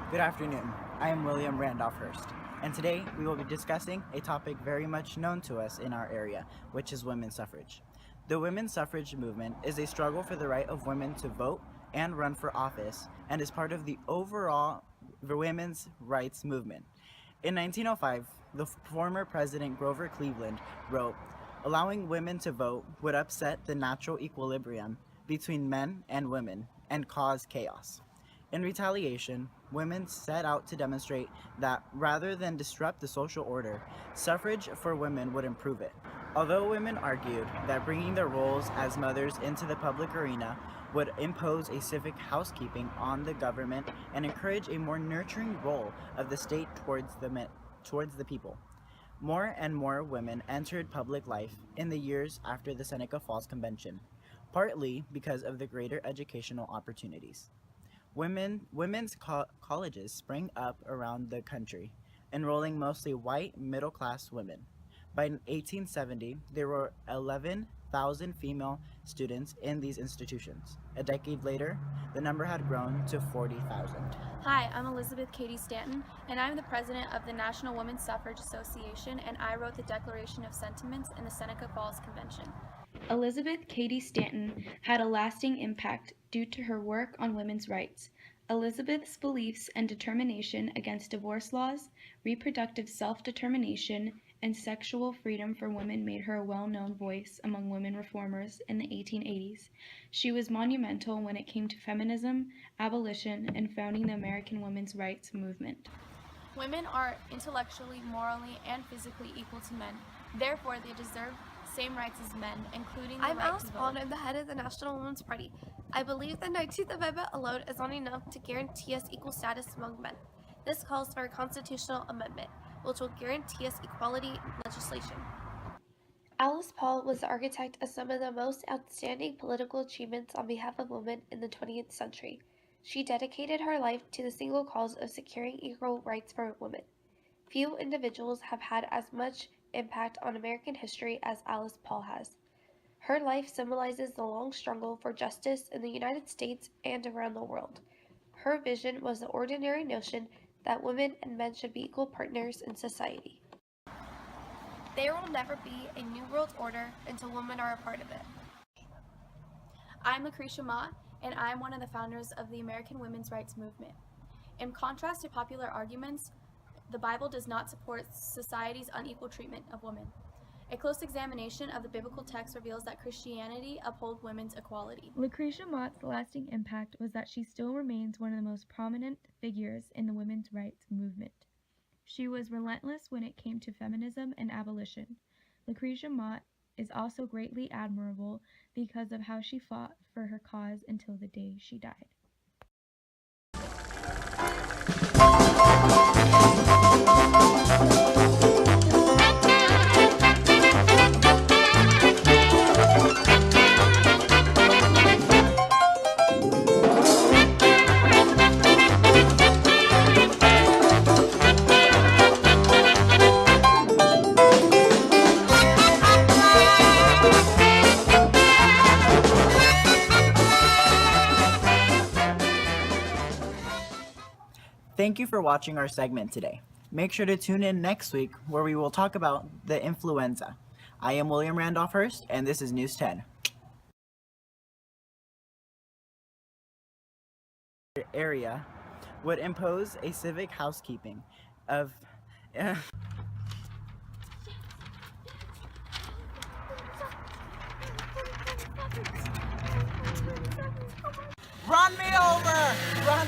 Good afternoon. I am William Randolph Hurst, and today we will be discussing a topic very much known to us in our area, which is women's suffrage. The women's suffrage movement is a struggle for the right of women to vote and run for office, and is part of the overall women's rights movement. In 1905, the former President Grover Cleveland wrote, "Allowing women to vote would upset the natural equilibrium between men and women and cause chaos." In retaliation, women set out to demonstrate that rather than disrupt the social order, suffrage for women would improve it. Although women argued that bringing their roles as mothers into the public arena would impose a civic housekeeping on the government and encourage a more nurturing role of the state towards the people. More and more women entered public life in the years after the Seneca Falls Convention, partly because of the greater educational opportunities. Women's colleges sprang up around the country, enrolling mostly white middle-class women. By 1870, there were 11,000 female students in these institutions. A decade later, the number had grown to 40,000. Hi, I'm Elizabeth Cady Stanton, and I'm the president of the National Women's Suffrage Association, and I wrote the Declaration of Sentiments in the Seneca Falls Convention. Elizabeth Cady Stanton had a lasting impact due to her work on women's rights. Elizabeth's beliefs and determination against divorce laws, reproductive self-determination, and sexual freedom for women made her a well-known voice among women reformers in the 1880s. She was monumental when it came to feminism, abolition, and founding the American women's rights movement. Women are intellectually, morally, and physically equal to men. Therefore, they deserve same rights as men, including the I'm right Alice to Paul, vote. and I'm the head of the National Women's Party. I believe the 19th Amendment alone is not enough to guarantee us equal status among men. This calls for a constitutional amendment, which will guarantee us equality in legislation. Alice Paul was the architect of some of the most outstanding political achievements on behalf of women in the 20th century. She dedicated her life to the single cause of securing equal rights for women. Few individuals have had as much impact on American history as Alice Paul has. Her life symbolizes the long struggle for justice in the United States and around the world. Her vision was the ordinary notion that women and men should be equal partners in society. There will never be a new world order until women are a part of it. I'm Lucretia Mott, and I'm one of the founders of the American Women's Rights Movement. In contrast to popular arguments, the Bible does not support society's unequal treatment of women. A close examination of the biblical text reveals that Christianity upholds women's equality. Lucretia Mott's lasting impact was that she still remains one of the most prominent figures in the women's rights movement. She was relentless when it came to feminism and abolition. Lucretia Mott is also greatly admirable because of how she fought for her cause until the day she died. Thank you for watching our segment today. Make sure to tune in next week where we will talk about the influenza. I am William Randolph Hurst, and this is News 10. Area would impose a civic housekeeping of Run me over! Run!